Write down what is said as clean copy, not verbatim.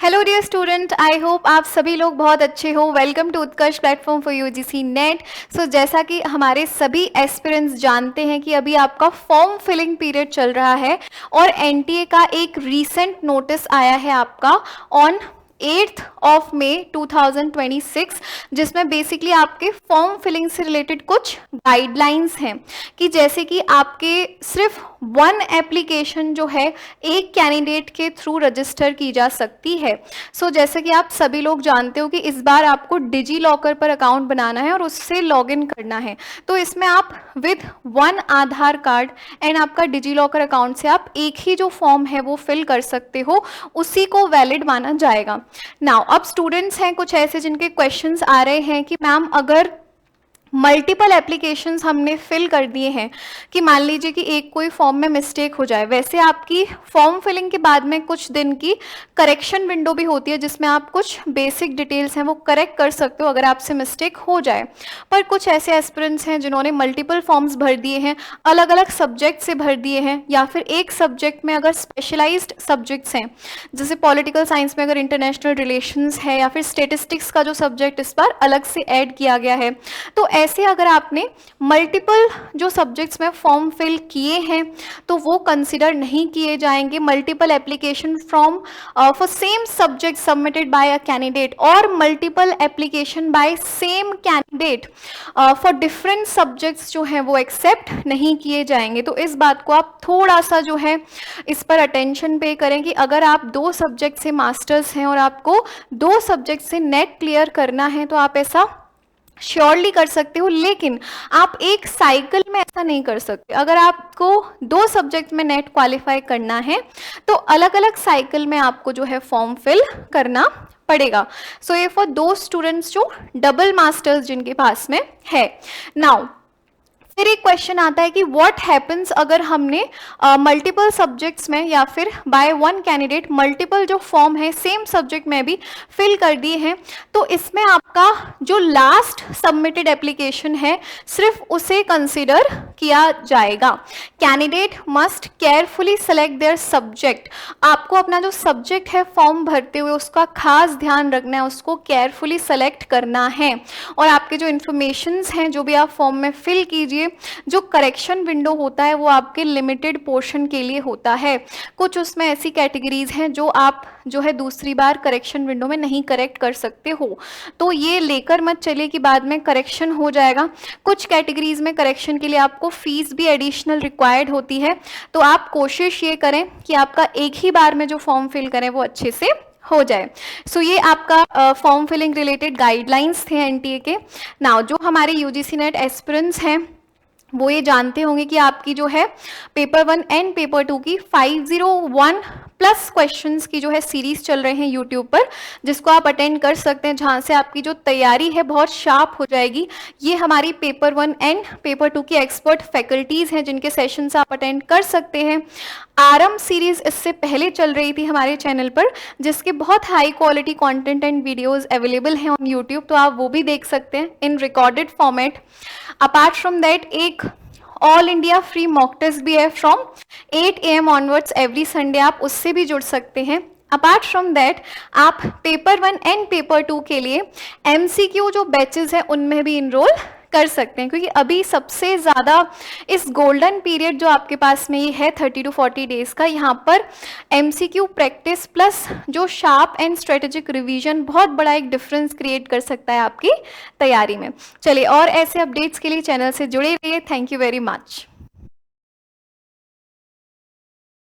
Hello dear student, I hope आप सभी लोग बहुत अच्छे हो। Welcome to Utkarsh platform for UGC NET. So जैसा कि हमारे सभी एस्पिरेंट्स जानते हैं कि अभी आपका फॉर्म फिलिंग पीरियड चल रहा है और एनटीए का एक रीसेंट नोटिस आया है आपका ऑन 8th ऑफ मई 2026, जिसमें बेसिकली आपके फॉर्म फिलिंग से रिलेटेड कुछ गाइडलाइंस हैं कि जैसे कि आपके सिर्फ वन एप्लीकेशन जो है एक कैंडिडेट के थ्रू रजिस्टर की जा सकती है। सो जैसे कि आप सभी लोग जानते हो कि इस बार आपको डिजी लॉकर पर अकाउंट बनाना है और उससे लॉगिन करना है। तो इसमें आप with one Aadhaar card and आपका डिजी लॉकर अकाउंट से आप एक ही जो फॉर्म है वो फिल कर सकते हो, उसी को वैलिड माना जाएगा। नाउ अब स्टूडेंट्स हैं कुछ ऐसे जिनके क्वेश्चंस आ रहे हैं कि मैम अगर मल्टीपल एप्लीकेशंस हमने फिल कर दिए हैं कि मान लीजिए कि एक कोई फॉर्म में मिस्टेक हो जाए। वैसे आपकी फॉर्म फिलिंग के बाद में कुछ दिन की करेक्शन विंडो भी होती है जिसमें आप कुछ बेसिक डिटेल्स हैं वो करेक्ट कर सकते हो अगर आपसे मिस्टेक हो जाए। पर कुछ ऐसे एस्पिरेंट्स हैं जिन्होंने मल्टीपल फॉर्म्स भर दिए हैं, अलग अलग सब्जेक्ट से भर दिए हैं, या फिर एक सब्जेक्ट में अगर स्पेशलाइज्ड सब्जेक्ट्स हैं, जैसे पॉलिटिकल साइंस में अगर इंटरनेशनल रिलेशंस है, या फिर स्टेटिस्टिक्स का जो सब्जेक्ट इस बार अलग से ऐड किया गया है। तो ऐसे अगर आपने मल्टीपल जो सब्जेक्ट्स में फॉर्म फिल किए हैं तो वो कंसिडर नहीं किए जाएंगे। Multiple application from for same subject submitted by a candidate और multiple application by same candidate for different subjects जो हैं वो एक्सेप्ट नहीं किए जाएंगे। तो इस बात को आप थोड़ा सा जो है इस पर अटेंशन पे करें कि अगर आप दो सब्जेक्ट से मास्टर्स हैं और आपको दो सब्जेक्ट से नेट क्लियर करना है तो आप ऐसा श्योरली कर सकते हो, लेकिन आप एक साइकिल में ऐसा नहीं कर सकते। अगर आपको दो सब्जेक्ट में नेट क्वालिफाई करना है तो अलग अलग साइकिल में आपको जो है फॉर्म फिल करना पड़ेगा। सो ये फॉर दो स्टूडेंट्स जो डबल मास्टर्स जिनके पास में है। नाउ फिर एक क्वेश्चन आता है कि व्हाट हैपन्स अगर हमने मल्टीपल सब्जेक्ट्स में या फिर बाय वन कैंडिडेट मल्टीपल जो फॉर्म है सेम सब्जेक्ट में भी फिल कर दिए हैं, तो इसमें आपका जो लास्ट सबमिटेड एप्लीकेशन है सिर्फ उसे कंसिडर किया जाएगा। Candidate must carefully select their subject. आपको अपना जो सब्जेक्ट है फॉर्म भरते हुए उसका खास ध्यान रखना है, उसको केयरफुली सेलेक्ट करना है। और आपके जो इन्फॉर्मेशंस हैं जो भी आप फॉर्म में फिल कीजिए, जो करेक्शन विंडो होता है वो आपके लिमिटेड पोर्शन के लिए होता है। कुछ उसमें ऐसी कैटेगरीज हैं जो आप जो है दूसरी बार करेक्शन विंडो में नहीं करेक्ट कर सकते हो, तो ये लेकर मत चलिए कि बाद में करेक्शन हो जाएगा। कुछ कैटेगरीज में करेक्शन के लिए आपको फीस भी एडिशनल रिक्वायर्ड होती है, तो आप कोशिश ये करें कि आपका एक ही बार में जो फॉर्म फिल करें वो अच्छे से हो जाए। सो ये आपका फॉर्म फिलिंग रिलेटेड गाइडलाइंस थे एनटीए के। नाउ जो हमारे यूजीसी नेट एस्पिरेंट्स हैं वो ये जानते होंगे कि आपकी जो है पेपर 1 एंड पेपर 2 की 501 प्लस क्वेश्चंस की जो है सीरीज चल रहे हैं यूट्यूब पर, जिसको आप अटेंड कर सकते हैं, जहां से आपकी जो तैयारी है बहुत शार्प हो जाएगी। ये हमारी पेपर 1 एंड पेपर 2 की एक्सपर्ट फैकल्टीज हैं जिनके सेशंस आप अटेंड कर सकते हैं। आरम सीरीज इससे पहले चल रही थी हमारे चैनल पर, जिसके बहुत high quality content and videos available हैं ऑन यूट्यूब, तो आप वो भी देख सकते हैं in recorded format. Apart from that एक all India free mock test भी है from 8 AM onwards every Sunday, आप उससे भी जुड़ सकते हैं। अपार्ट फ्रॉम दैट आप पेपर 1 एंड पेपर 2 के लिए MCQ जो बैचेस हैं उनमें भी इनरोल कर सकते हैं, क्योंकि अभी सबसे ज़्यादा इस गोल्डन पीरियड जो आपके पास में ये है 30 to 40 डेज का, यहाँ पर MCQ प्रैक्टिस प्लस जो शार्प एंड स्ट्रेटेजिक रिवीजन बहुत बड़ा एक डिफरेंस क्रिएट कर सकता है आपकी तैयारी में। चलिए और ऐसे अपडेट्स के लिए चैनल से जुड़े रहिए। Thank you very much.